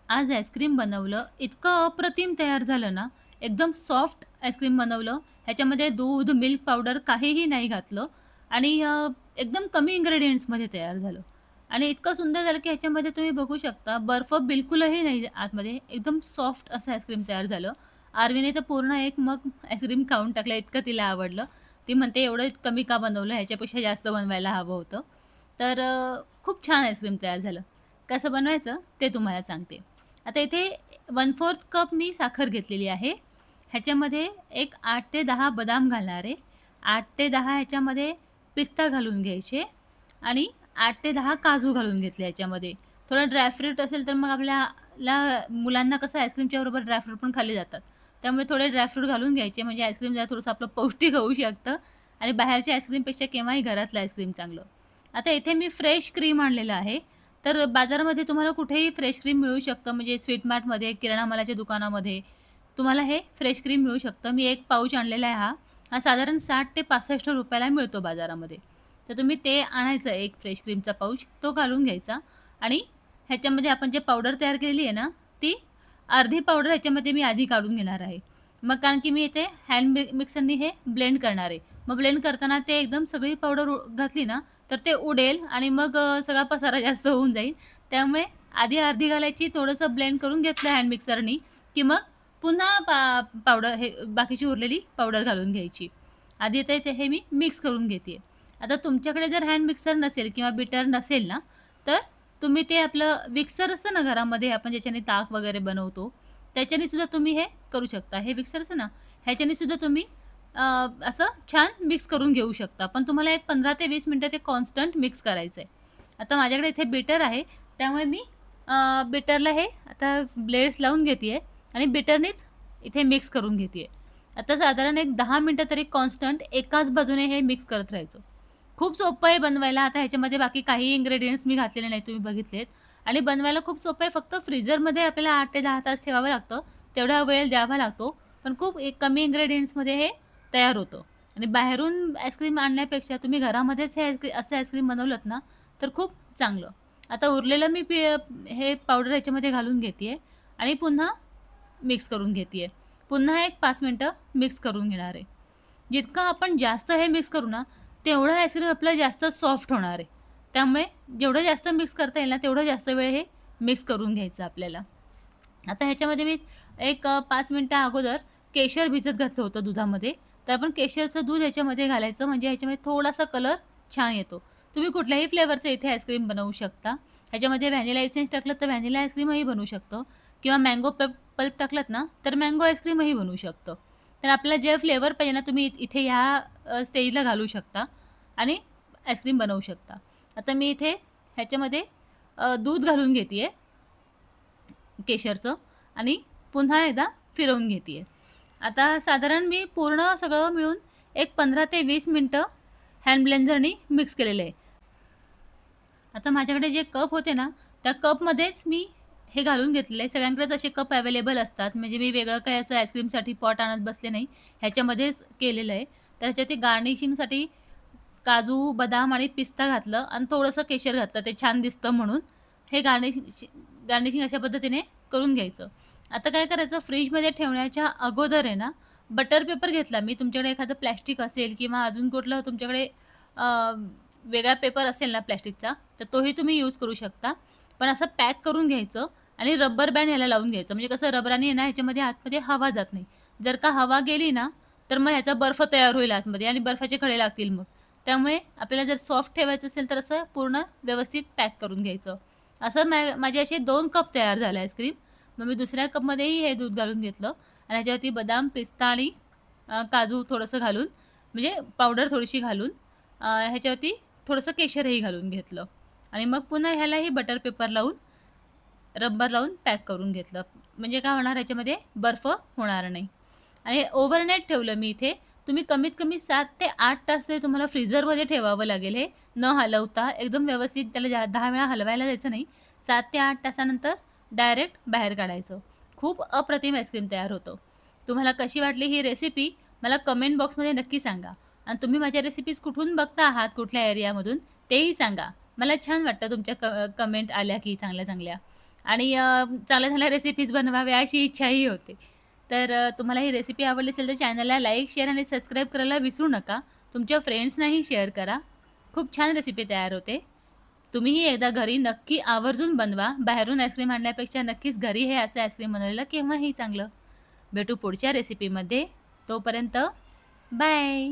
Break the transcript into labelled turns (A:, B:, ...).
A: आज आईस्क्रीम बनवलं. इतकं अप्रतिम तयार झालं ना, एकदम सॉफ्ट आईस्क्रीम बनवलं. ह्याच्यामध्ये दूध, मिल्क पावडर काहीही नाही घातलं आणि एकदम कमी इन्ग्रीडियंट्समध्ये तयार झालं आणि इतकं सुंदर झालं, की ह्याच्यामध्ये तुम्ही बघू शकता बर्फ बिलकुलही नाही आतमध्ये. एकदम सॉफ्ट असं आईस्क्रीम तयार झालं. आरवीने तर पूर्ण एक मग आईस्क्रीम खाऊन टाकलं, इतकं तिला आवडलं. ती म्हणते, "एवढं कमी का बनवलं? ह्याच्यापेक्षा जास्त बनवायला हवं होतं." तर खूप छान आईस्क्रीम तयार झालं. कसं बनवायचं ते तुम्हाला सांगते. आता इथे 1/4 कप मी साखर घेतलेली आहे. ह्याच्यामध्ये एक 8 ते 10 बदाम घालणार आहे. 8 ते 10 ह्याच्यामध्ये पिस्ता घालून घ्यायचे आणि 8 ते 10 काजू घालून घेतले ह्याच्यामध्ये. थोडं ड्रायफ्रूट असेल तर मग आपल्याला मुलांना कसं आईस्क्रीमच्या बरोबर ड्रायफ्रूट पण खाल्ले जातात. त्यामुळे थोडे ड्रायफ्रूट घालून घ्यायचे म्हणजे आईस्क्रीम जरा थोडंसं आपलं पौष्टिक होऊ शकतं आणि बाहेरच्या आईस्क्रीमपेक्षा केव्हाही घरातलं आईस्क्रीम चांगलं. आता इथे मी फ्रेश क्रीम आणलेलं आहे. तर बाजारामध्ये तुम्हाला कुठेही फ्रेश क्रीम मिळू शकतं म्हणजे स्वीट मार्टमध्ये, किराणा मालाच्या दुकानामध्ये तुम्हाला हे फ्रेश क्रीम मिळू शकतं. मी एक पाऊच आणलेला आहे हा. हा साधारण 60 ते 65 रुपयाला मिळतो बाजारामध्ये. तर तुम्ही ते आणायचं एक फ्रेश क्रीमचा पाऊच, तो घालून घ्यायचा आणि ह्याच्यामध्ये आपण जे पावडर तयार केलेली आहे ना, ती अर्धी पावडर ह्याच्यामध्ये मी आधी काढून घेणार आहे. मग कारण की मी इथे मिक्सरनी हे ब्लेंड करणार आहे. मग ब्लेंड करताना ते एकदम सगळी पावडर घातली ना, तर ते उडेल आणि मग सगळा पसारा जास्त होऊन जाईल. त्यामुळे आधी अर्धी घालायची, थोडंसं ब्लेंड करून घेतलं हँड मिक्सरनी, की मग पुन्हा पावडर हे बाकीची उरलेली पावडर घालून घ्यायची. आधी ते हे मी मिक्स करून घेते आता तुमच्याकडे जर हँड मिक्सर नसेल किंवा बीटर नसेल ना, तर तुम्ही ते आपलं विक्सर असतं ना घरामध्ये आपण ज्याच्याने ताक वगैरे बनवतो, त्याच्याने सुद्धा तुम्ही हे करू शकता. हे विक्सर असतं ना, ह्याच्याने सुद्धा तुम्ही असं छान मिक्स करून घेऊ शकता. पण तुम्हाला एक 15 ते 20 मिनिटं ते कॉन्स्टंट मिक्स करायचं आहे. आता माझ्याकडे इथे बीटर आहे, त्यामुळे मी बीटरला हे आता ब्लेड्स लावून घेते आणि बीटरनीच इथे मिक्स करून घेते आता साधारण एक 10 मिनिटं तरी कॉन्स्टंट एकाच बाजूने हे मिक्स करत राहायचं. खूप सोपं आहे बनवायला. आता ह्याच्यामध्ये बाकी काही इन्ग्रीडियंट्स मी घातलेले नाही, तुम्ही बघितलेत आणि बनवायला खूप सोपं आहे. फक्त फ्रीझरमध्ये आपल्याला 8 ते 10 तास ठेवावं लागतं. तेवढा वेळ द्यावा लागतो. पण खूप एक कमी इन्ग्रीडियंट्समध्ये हे तयार होतं आणि बाहेरून आईस्क्रीम आणण्यापेक्षा तुम्ही घरामध्येच हे असं आईस्क्रीम बनवलंत ना, तर खूप चांगलं. आता उरलेलं मी हे पावडर ह्याच्यामध्ये घालून घेते आणि पुन्हा मिक्स करून घेते पुन्हा एक 5 मिनिटं मिक्स करून घेणार आहे. जितकं आपण जास्त हे मिक्स करू ना, तेवढं आईस्क्रीम आपलं जास्त सॉफ्ट होणार आहे. त्यामुळे जेवढं जास्त मिक्स करता येईल ना, तेवढं जास्त वेळ हे मिक्स करून घ्यायचं आपल्याला. आता ह्याच्यामध्ये मी एक 5 मिनिटं अगोदर केशर भिजत घातलं होतं दुधामध्ये. तर आपण केशरचं दूध ह्याच्यामध्ये घालायचं म्हणजे ह्याच्यामध्ये थोडासा कलर छान येतो. तुम्ही कुठल्याही फ्लेवरचं इथे आईस्क्रीम बनवू शकता. ह्याच्यामध्ये व्हॅनिला एसेन्स टाकलं तर व्हॅनिला आईस्क्रीमही बनवू शकतो किंवा मँगो पल्प टाकलात ना, तर मँगो आईस्क्रीमही बनवू शकतं. तर आपल्याला जे फ्लेवर पाहिजे ना, तुम्ही इथे ह्या स्टेजला घालू शकता आणि आईस्क्रीम बनवू शकता. आता मी इथे ह्याच्यामध्ये दूध घालून घेते केशरचं आणि पुन्हा एकदा फिरवून घेते आता साधारण मी पूर्ण सगळं मिळून एक 15 ते 20 मिनिटं हँड ब्लेंडरनी मिक्स केलेलं आहे. आता माझ्याकडे जे कप होते ना, त्या कपमध्येच मी हे घालून घेतलेलं आहे. सगळ्यांकडेच असे कप अवेलेबल असतात. म्हणजे मी वेगळं काही असं आईस्क्रीमसाठी पॉट आणत बसले नाही. ह्याच्यामध्येच केलेलं आहे. तर ह्याच्यात ते गार्निशिंगसाठी काजू, बदाम आणि पिस्ता घातलं आणि थोडंसं केशर घातलं ते छान दिसतं म्हणून. हे गार्निशिंग अशा पद्धतीने करून घ्यायचं. आता काय करायचं फ्रिजमध्ये ठेवण्याच्या अगोदर आहे ना, बटर पेपर घेतला मी. तुमच्याकडे एखादं प्लास्टिक असेल किंवा अजून कुठलं तुमच्याकडे वेगळा पेपर असेल ना प्लास्टिकचा, तर तोही तुम्ही यूज करू शकता. पण असं पॅक करून घ्यायचं आणि रबर बँड ह्याला लावून घ्यायचं. म्हणजे कसं रबराने आहे ना ह्याच्यामध्ये आतमध्ये हवा जात नाही. जर का हवा गेली ना, तर मग ह्याचा बर्फ तयार होईल आतमध्ये आणि बर्फाचे खडे लागतील मग. त्यामुळे आपल्याला जर सॉफ्ट ठेवायचं असेल तर असं पूर्ण व्यवस्थित पॅक करून घ्यायचं. असं माझे असे 2 कप तयार झाले आईस्क्रीम. मग मी दुसऱ्या कपमध्येही हे दूध घालून घेतलं आणि ह्याच्यावरती बदाम, पिस्ता आणि काजू थोडंसं घालून म्हणजे पावडर थोडीशी घालून ह्याच्यावरती थोडंसं केशरही घालून घेतलं आणि मग पुन्हा ह्यालाही बटर पेपर लावून, रबर लावून पॅक करून घेतलं. म्हणजे काय होणार ह्याच्यामध्ये बर्फ होणार नाही आणि ओव्हरनाईट ठेवलं मी इथे. तुम्ही कमीत कमी 7 ते 8 तास तरी तुम्हाला फ्रीझरमध्ये ठेवावं लागेल हे न हलवता. एकदम व्यवस्थित त्याला 10 वेळा हलवायला जायचं नाही. 7 ते 8 तासानंतर डायरेक्ट बाहेर काढायचं. खूप अप्रतिम आईस्क्रीम तयार होतं. तुम्हाला कशी वाटली ही रेसिपी मला कमेंट बॉक्समध्ये नक्की सांगा आणि तुम्ही माझ्या रेसिपीज कुठून बघता आहात, कुठल्या एरियामधून तेही सांगा. मला छान वाटतं तुमच्या कमेंट आल्या की चांगल्या-चांगल्या. आणि चांगल्या चांगल्या रेसिपीज बनवाव्या अशी इच्छाही होते. तर तुम्हाला ही रेसिपी आवडली असेल तर चॅनलला लाईक, शेअर आणि सबस्क्राईब करायला विसरू नका. तुमच्या फ्रेंड्सनाही शेअर करा. खूप छान रेसिपी तयार होते. तुम्हीही एकदा घरी नक्की आवर्जून बनवा. बाहेरून आईस्क्रीम आणण्यापेक्षा नक्कीच घरी हे असं आईस्क्रीम बनवलेलं केव्हाही चांगलं. भेटू पुढच्या रेसिपीमध्ये. तोपर्यंत बाय.